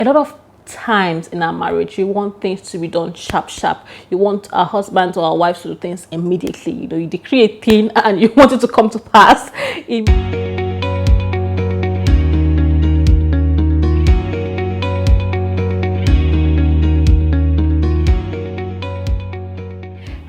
a lot of times in our marriage, you want things to be done sharp. You want our husbands or our wives to do things immediately. You decree a thing and you want it to come to pass.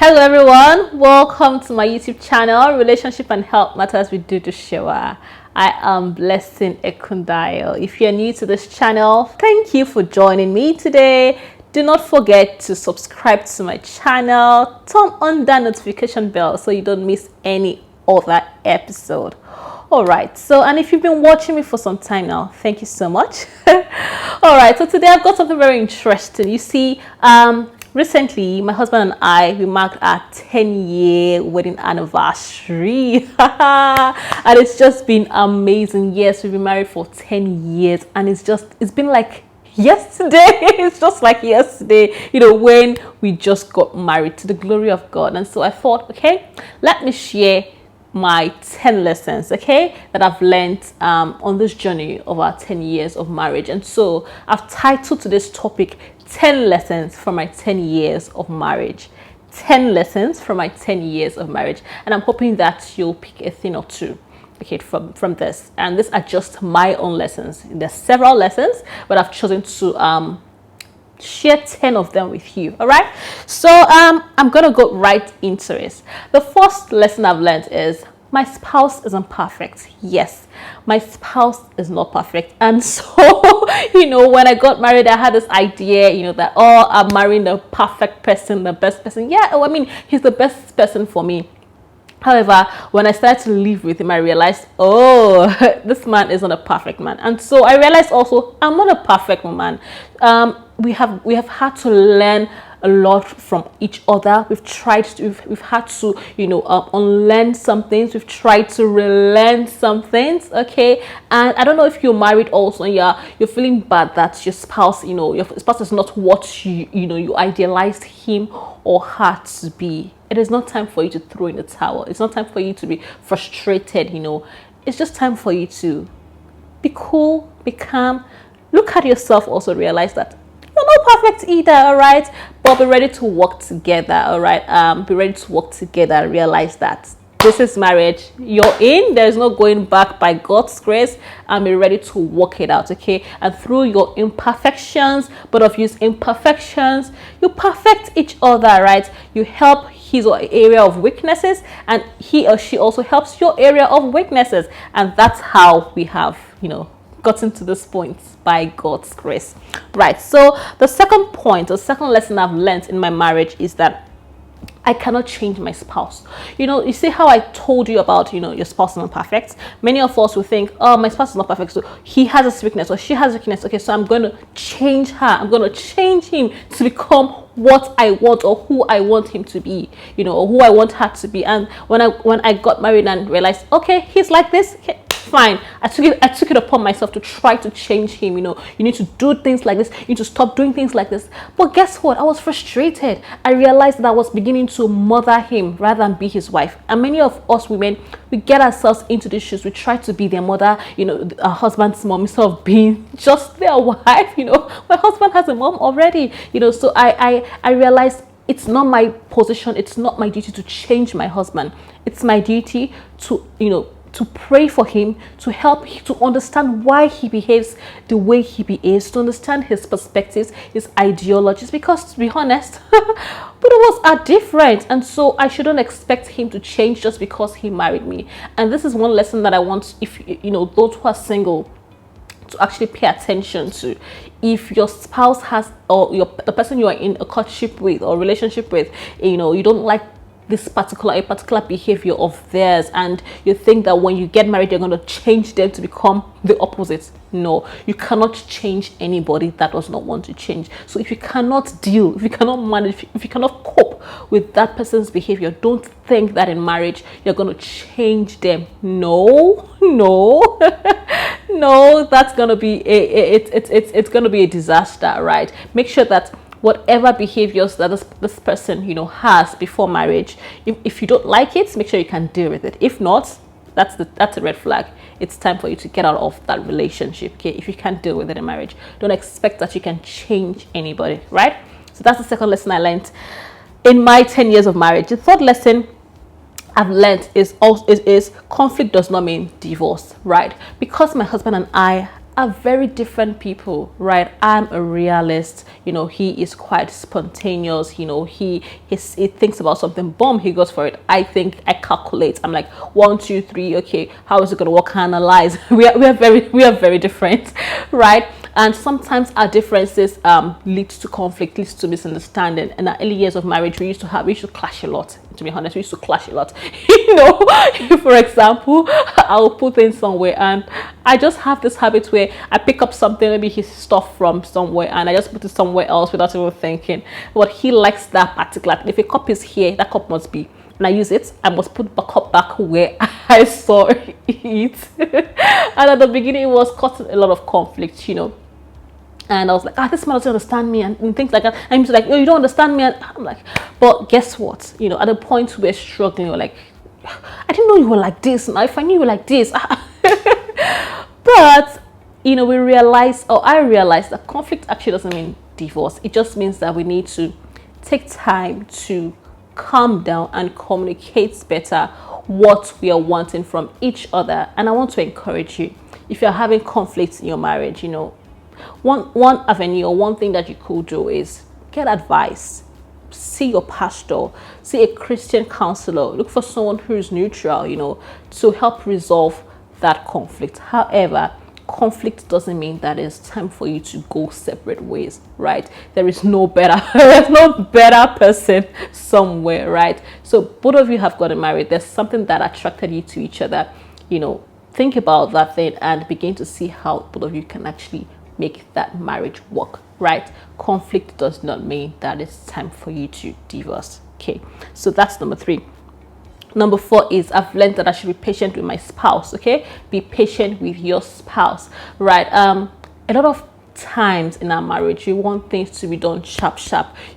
Hello everyone, welcome to my YouTube channel, Relationship and Health Matters with Dudu Shewa. I am Blessing Ekundayo. If you're new to this channel, thank you for joining me today. Do not forget to subscribe to my channel, turn on that notification bell so you don't miss any other episode. Alright, and if you've been watching me for some time now, thank you so much. Alright, so today I've got something very interesting. You see, recently, my husband and I, we marked our 10-year wedding anniversary. And it's just been amazing. Yes, we've been married for 10 years and it's been like yesterday. It's just like yesterday, when we just got married, to the glory of God. And so I thought, okay, let me share my 10 lessons, okay, that I've learned on this journey of our 10 years of marriage. And so I've titled today's topic 10 lessons from my 10 years of marriage. 10 lessons from my 10 years of marriage. And I'm hoping that you'll pick a thing or two, okay, from this. And these are just my own lessons. There's several lessons, but I've chosen to share 10 of them with you. All right, so I'm gonna go right into it. The first lesson I've learned is my spouse isn't perfect. Yes, my spouse is not perfect. And so, when I got married, I had this idea, that, I'm marrying the perfect person, the best person. Yeah, he's the best person for me. However, when I started to live with him, I realized, this man is not a perfect man. And so I realized also, I'm not a perfect woman. We have had to learn a lot from each other. We've had to, unlearn some things. We've tried to relearn some things, okay? And I don't know if you're married also and you're feeling bad that your spouse, your spouse is not what you idealized him or her to be. It is not time for you to throw in the towel. It's not time for you to be frustrated, It's just time for you to be cool, be calm. Look at yourself, also realize that you're not perfect either, all right? But be ready to work together, all right? Be ready to work together. Realize that this is marriage. You're in. There's no going back by God's grace. And be ready to work it out, okay? And through your imperfections, both of you's imperfections, you perfect each other, right? You help his or area of weaknesses, and he or she also helps your area of weaknesses. And that's how we have, gotten to this point by God's grace. Right, so the second lesson I've learned in my marriage is that I cannot change my spouse. You see how I told you about, your spouse is not perfect. Many of us will think, my spouse is not perfect, so he has a weakness or she has a weakness. Okay, so I'm going to change her. I'm going to change him to become what I want or who I want him to be, or who I want her to be. And when I got married and realized, okay, he's like this, okay, fine. I took it upon myself to try to change him. You need to do things like this. You need to stop doing things like this. But guess what? I was frustrated. I realized that I was beginning to mother him rather than be his wife. And many of us women, we get ourselves into these shoes. We try to be their mother, our husband's mom, instead of being just their wife. My husband has a mom already. So I realized it's not my position. It's not my duty to change my husband. It's my duty to, to pray for him, to help him to understand why he behaves the way he behaves, to understand his perspectives, his ideologies, because to be honest, both of us are different. And so I shouldn't expect him to change just because he married me. And this is one lesson that I want, if those who are single, to actually pay attention to. If your spouse has, or the person you are in a courtship with or relationship with, you don't like this particular behavior of theirs, and you think that when you get married you're going to change them to become the opposite. No, you cannot change anybody that does not want to change. So if you cannot deal, if you cannot manage, if you cannot cope with that person's behavior, don't think that in marriage you're going to change them. No no, that's going to be it's going to be a disaster, right? Make sure that whatever behaviors that this person has before marriage, if you don't like it, make sure you can deal with it. If not, that's a red flag. It's time for you to get out of that relationship. Okay, if you can't deal with it in marriage, don't expect that you can change anybody, right? So that's the second lesson I learned in my 10 years of marriage. The third lesson I've learned is conflict does not mean divorce, right? Because my husband and I are very different people, right? I'm a realist, he is quite spontaneous, he thinks about something, boom, he goes for it. I think, I calculate, I'm like 1 2 3, okay, how is it gonna work? Analyze. we are very different, right? And sometimes our differences lead to conflict, leads to misunderstanding. In our early years of marriage, we used to clash a lot. To be honest, we used to clash a lot. For example, I'll put things somewhere, and I just have this habit where I pick up something, maybe his stuff from somewhere, and I just put it somewhere else without even thinking. But he likes that particular. If a cup is here, that cup must be. And I use it, I must put the cup back where I saw it. And at the beginning, it was causing a lot of conflict, And I was like, this man doesn't understand me, and things like that. And he's like, you don't understand me. And I'm like, but guess what? At the point we're struggling, we're like, I didn't know you were like this. Now, if I knew you were like this. But, I realized that conflict actually doesn't mean divorce. It just means that we need to take time to calm down and communicate better what we are wanting from each other. And I want to encourage you, if you're having conflicts in your marriage, one avenue or one thing that you could do is get advice. See your pastor, see a Christian counselor, look for someone who is neutral, to help resolve that conflict. However, conflict doesn't mean that it's time for you to go separate ways, right? There is no better person somewhere, right? So both of you have gotten married. There's something that attracted you to each other. Think about that thing and begin to see how both of you can actually make that marriage work, right? Conflict does not mean that it's time for you to divorce. Okay, so that's number 3. Number 4 is I've learned that I should be patient with my spouse. Okay, be patient with your spouse, right? A lot of times in our marriage, you want things to be done sharp.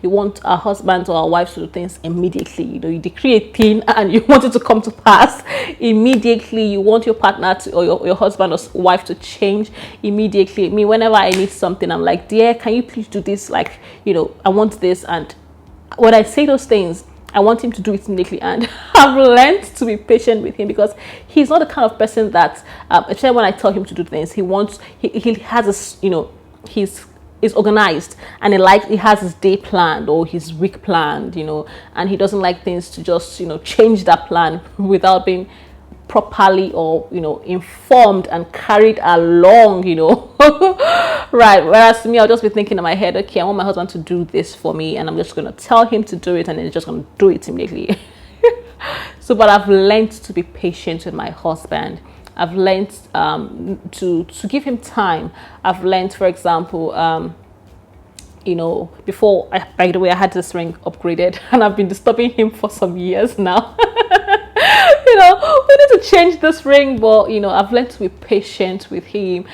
You want our husbands or our wives to do things immediately. You decree a thing and you want it to come to pass immediately. You want your partner to, or your husband or wife to change immediately. Me, whenever I need something, I'm like, dear, can you please do this? Like, I want this. And when I say those things, I want him to do it immediately, and I've learned to be patient with him because he's not the kind of person that, especially when I tell him to do things, he has this, he's organized, and he has his day planned or his week planned, and he doesn't like things to just, change that plan without being properly or informed and carried along, right? Whereas me, I'll just be thinking in my head, okay, I want my husband to do this for me, and I'm just going to tell him to do it, and then he's just going to do it immediately. But I've learned to be patient with my husband. I've learned to give him time. I've learned, for example, before, by the way, I had this ring upgraded, and I've been disturbing him for some years now. We need to change this ring, but I've learned to be patient with him,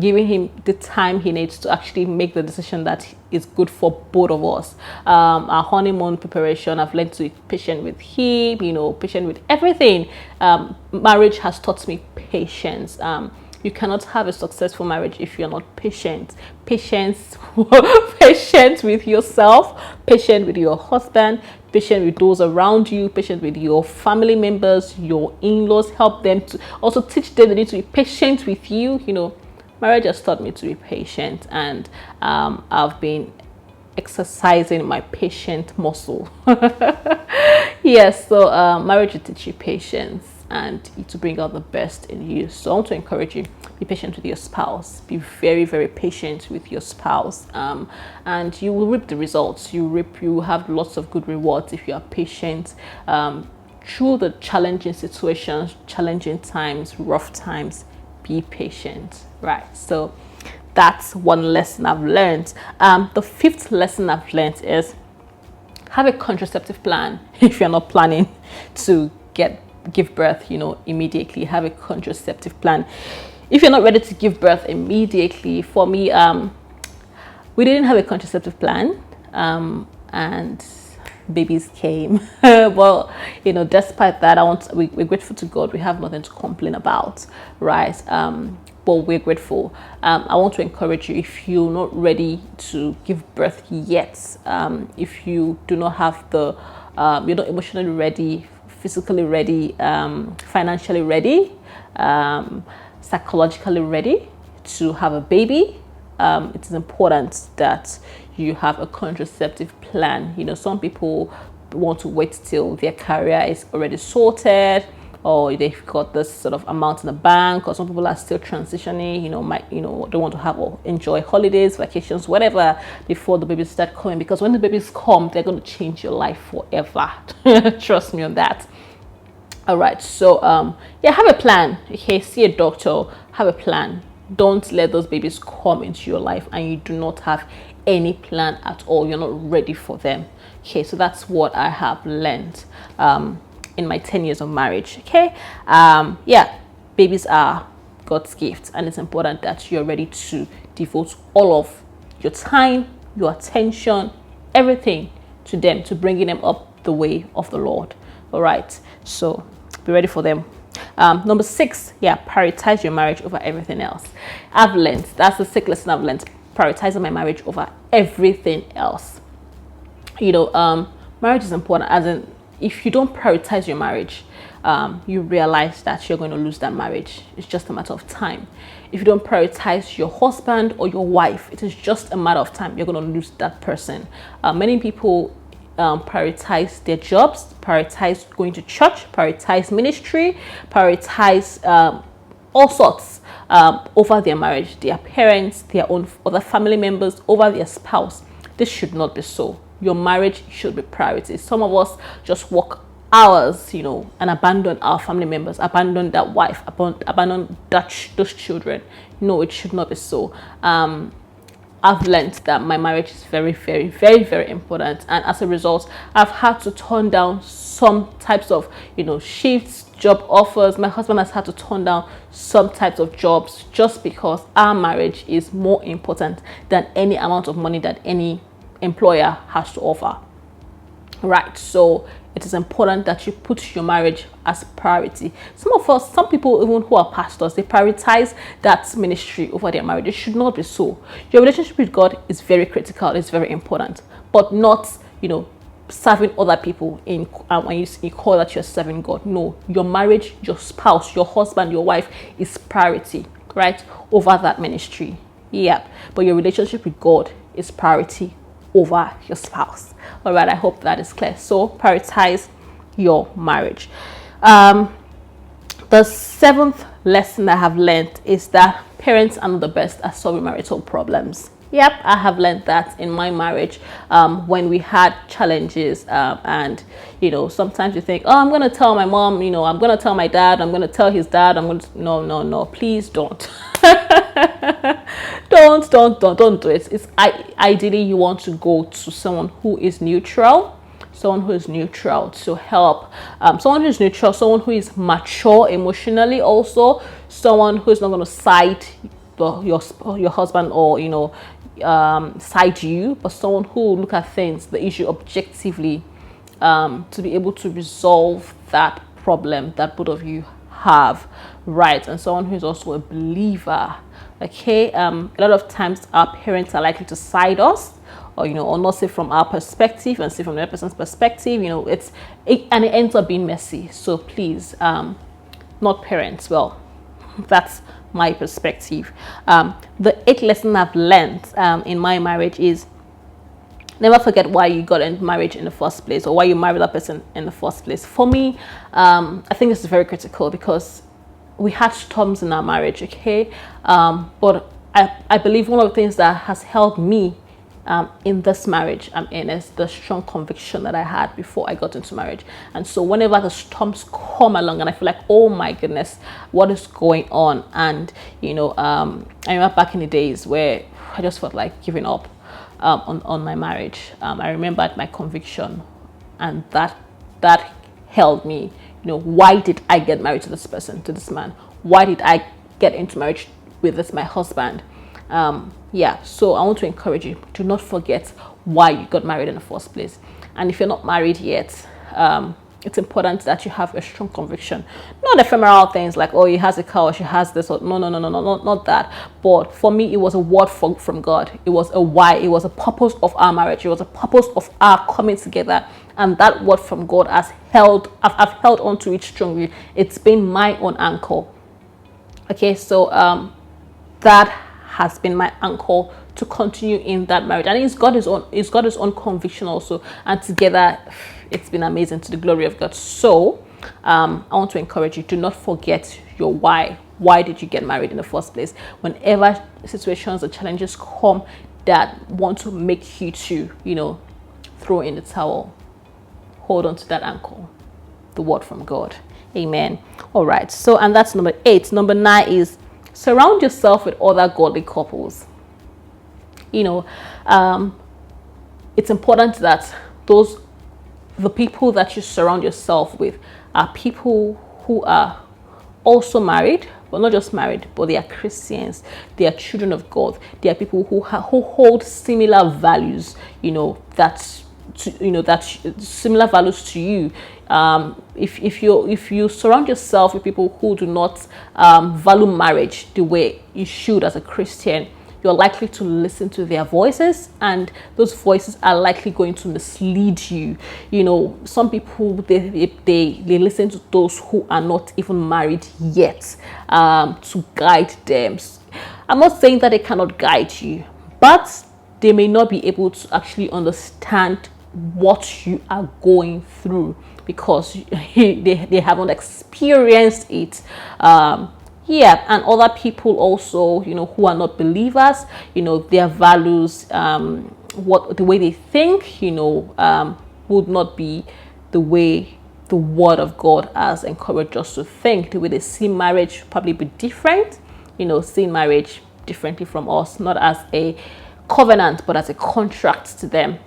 giving him the time he needs to actually make the decision that is good for both of us. Our honeymoon preparation, I've learned to be patient with him, patient with everything. Marriage has taught me patience. You cannot have a successful marriage if you're not patient. Patience with yourself, patient with your husband, patient with those around you, patient with your family members, your in-laws. Help them to also teach them they need to be patient with you. Marriage has taught me to be patient, and I've been exercising my patient muscle. Yes, so marriage will teach you patience and to bring out the best in you. So I want to encourage you, be patient with your spouse. Be very, very patient with your spouse, and you will reap the results. You will have lots of good rewards if you are patient through the challenging situations, challenging times, rough times. Be patient, right? So that's one lesson I've learned. The 5th lesson I've learned is have a contraceptive plan. If you're not planning to give birth, immediately, have a contraceptive plan. If you're not ready to give birth immediately, for me, we didn't have a contraceptive plan, and babies came. Well, you know, despite that, we're grateful to God. We have nothing to complain about, right? But we're grateful. I want to encourage you, if you're not ready to give birth yet, if you do not have the, you're not emotionally ready, physically ready, financially ready, psychologically ready to have a baby, it is important that you have a contraceptive plan. You know, some people want to wait till their career is already sorted, or they've got this sort of amount in the bank, or some people are still transitioning, they want to have or enjoy holidays, vacations, whatever, before the babies start coming, because when the babies come, they're going to change your life forever. Trust me on that. All right, so yeah, have a plan. Okay, see a doctor, have a plan. Don't let those babies come into your life and you do not have any plan at all. You're not ready for them. Okay, so that's what I have learned in my 10 years of marriage. Okay, yeah, babies are God's gift, and it's important that you're ready to devote all of your time, your attention, everything to them, to bringing them up the way of the Lord. All right, so be ready for them. Number 6, yeah, prioritize your marriage over everything else. I've learned, that's the 6th lesson I've learned, prioritizing my marriage over everything else. You know, marriage is important, as in, if you don't prioritize your marriage, you realize that you're going to lose that marriage. It's just a matter of time. If you don't prioritize your husband or your wife, it is just a matter of time. You're going to lose that person. Many people prioritize their jobs, prioritize going to church, prioritize ministry, prioritize all sorts over their marriage, their parents, their own other family members, over their spouse. This should not be so. Your marriage should be priority. Some of us just work hours, you know, and abandon our family members, abandon that wife, abandon those children. No, it should not be so. I've learned that my marriage is very, very, very, very important, and as a result, I've had to turn down some types of, you know, shifts, job offers. My husband has had to turn down some types of jobs just because our marriage is more important than any amount of money that any employer has to offer. Right, so it is important that you put your marriage as priority. Some people, even who are pastors, they prioritize that ministry over their marriage. It should not be so. Your relationship with God is very critical, it's very important, but not, you know, serving other people in when you call that you're serving God. No, your marriage, your spouse, your husband, your wife is priority, right, over that ministry. Yeah, but your relationship with God is priority over your spouse. All right, I hope that is clear. So prioritize your marriage. The 7th lesson I have learned is that parents are not the best at solving marital problems. Yep, I have learned that in my marriage, when we had challenges, and, you know, sometimes you think, oh, I'm going to tell my mom, you know, I'm going to tell my dad, I'm going to tell his dad, no, please don't. don't do it. It's ideally you want to go to someone who is neutral, to help, someone who is neutral, someone who is mature emotionally, also someone who is not going to side your husband, or, you know, side you, but someone who will look at things, the issue, objectively, to be able to resolve that problem that both of you have, right? And someone who is also a believer. Okay, a lot of times our parents are likely to side us, or, you know, or not see from our perspective and see from the other person's perspective. You know, and it ends up being messy. So please, not parents. Well, that's my perspective. The 8th lesson I've learned in my marriage is never forget why you got into marriage in the first place, or why you married that person in the first place. For me, I think this is very critical, because we had storms in our marriage, okay? But I believe one of the things that has helped me in this marriage I'm in is the strong conviction that I had before I got into marriage. And so whenever the storms come along and I feel like, oh my goodness, what is going on? And, you know, I remember back in the days where I just felt like giving up on my marriage. I remembered my conviction, and that held me. You know, why did I get married to this person, to this man? Why did I get into marriage with my husband? Yeah, so I want to encourage you, do not forget why you got married in the first place. And if you're not married yet, it's important that you have a strong conviction, not ephemeral things like, oh, he has a car or she has this, or not that. But for me, it was a word from God. It was a why. It was a purpose of our marriage. It was a purpose of our coming together, and that word from God has I've held on to it strongly. It's been my own anchor. Okay, so that has been my anchor to continue in that marriage, and it's got his own conviction also, and together it's been amazing to the glory of God. So I want to encourage you, do not forget your why. Why did you get married in the first place? Whenever situations or challenges come that want to make you to, throw in the towel, hold on to that anchor, the word from God. Amen. All right, so, and that's number 8. Number 9 is surround yourself with other godly couples. It's important that the people that you surround yourself with are people who are also married, but not just married, but they are Christians. They are children of God. They are people who hold similar values, that similar values to you. If you surround yourself with people who do not value marriage the way you should as a Christian, you're likely to listen to their voices, and those voices are likely going to mislead you. Some people, they listen to those who are not even married yet, to guide them. I'm not saying that they cannot guide you, but they may not be able to actually understand what you are going through because they haven't experienced it. And other people also, who are not believers, their values, the way they think, would not be the way the word of God has encouraged us to think. The way they see marriage probably be different, seeing marriage differently from us, not as a covenant, but as a contract to them.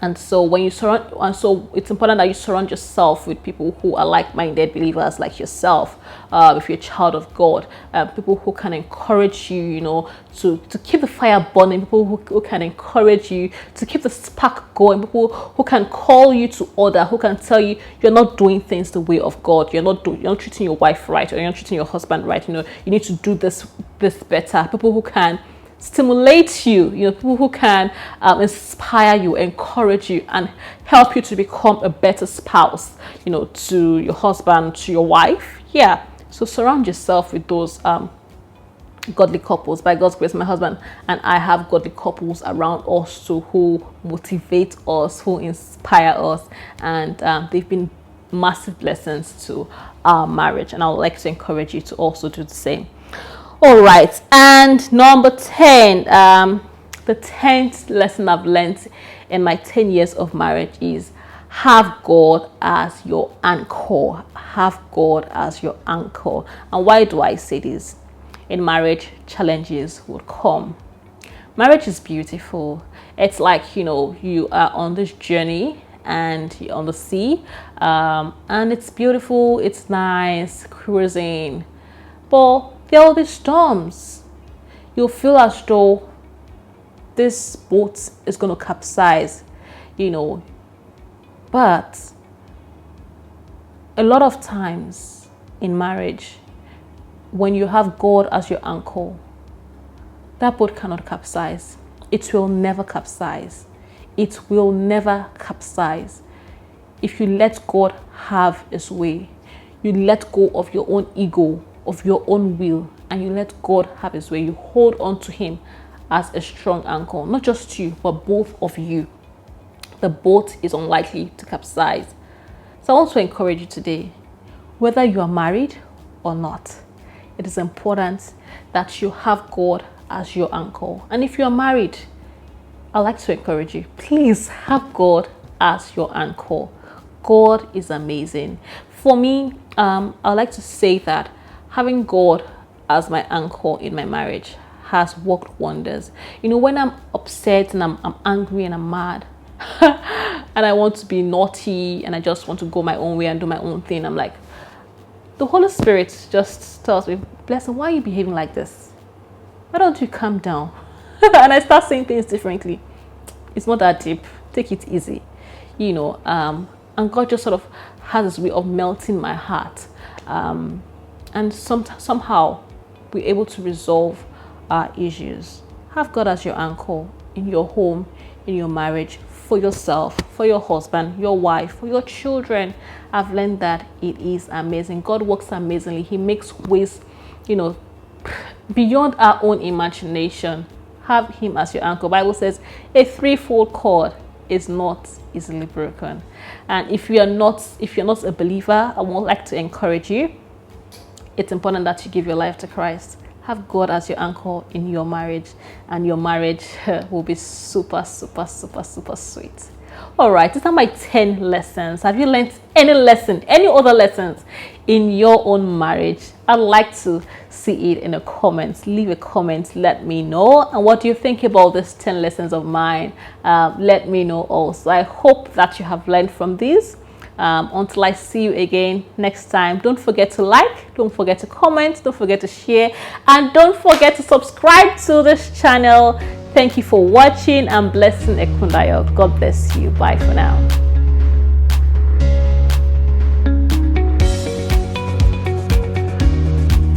And so it's important that you surround yourself with people who are like-minded believers like yourself. If you're a child of God, people who can encourage you, to keep the fire burning, people who can encourage you to keep the spark going, people who can call you to order, who can tell you you're not doing things the way of God, you're not treating your wife right, or you're not treating your husband right, you need to do this better. People who can stimulate you, people who can inspire you, encourage you, and help you to become a better spouse, to your husband, to your wife. So surround yourself with those godly couples. By God's grace, my husband and I have godly couples around us too, who motivate us, who inspire us, and they've been massive blessings to our marriage, and I would like to encourage you to also do the same. All right, and number 10, the 10th lesson I've learned in my 10 years of marriage is have God as your anchor. Have God as your anchor. And why do I say this? In marriage, challenges will come. Marriage is beautiful. It's like, you are on this journey and you're on the sea, and it's beautiful, it's nice, cruising, but there will be storms. You'll feel as though this boat is going to capsize, But a lot of times in marriage, when you have God as your anchor, that boat cannot capsize. It will never capsize. It will never capsize. If you let God have his way, you let go of your own ego, of your own will, and you let God have his way. You hold on to him as a strong anchor, not just you, but both of you. The boat is unlikely to capsize. So I want to encourage you today, whether you are married or not, it is important that you have God as your anchor. And if you are married, I'd like to encourage you, please have God as your anchor. God is amazing. For me, I'd like to say that having God as my anchor in my marriage has worked wonders. When I'm upset and I'm angry and I'm mad and I want to be naughty and I just want to go my own way and do my own thing, I'm like, the Holy Spirit just tells me, Blessing, why are you behaving like this? Why don't you calm down? And I start saying things differently. It's not that deep. Take it easy. and God just sort of has this way of melting my heart, and somehow we're able to resolve our issues. Have God as your anchor in your home, in your marriage, for yourself, for your husband, your wife, for your children. I've learned that it is amazing. God works amazingly. He makes ways, beyond our own imagination. Have him as your anchor. Bible says a threefold cord is not easily broken. And if you're not a believer, I would like to encourage you. It's important that you give your life to Christ. Have God as your anchor in your marriage, and your marriage will be super, super, super, super sweet. All right, these are my 10 lessons. Have you learned any other lessons in your own marriage? I'd like to see it in the comments. Leave a comment, let me know. And what do you think about these 10 lessons of mine? Let me know also. I hope that you have learned from these. Until I see you again next time, don't forget to like, don't forget to comment, don't forget to share, and don't forget to subscribe to this channel. Thank you for watching. I'm Blessing Ekundayo. God bless you. Bye for now.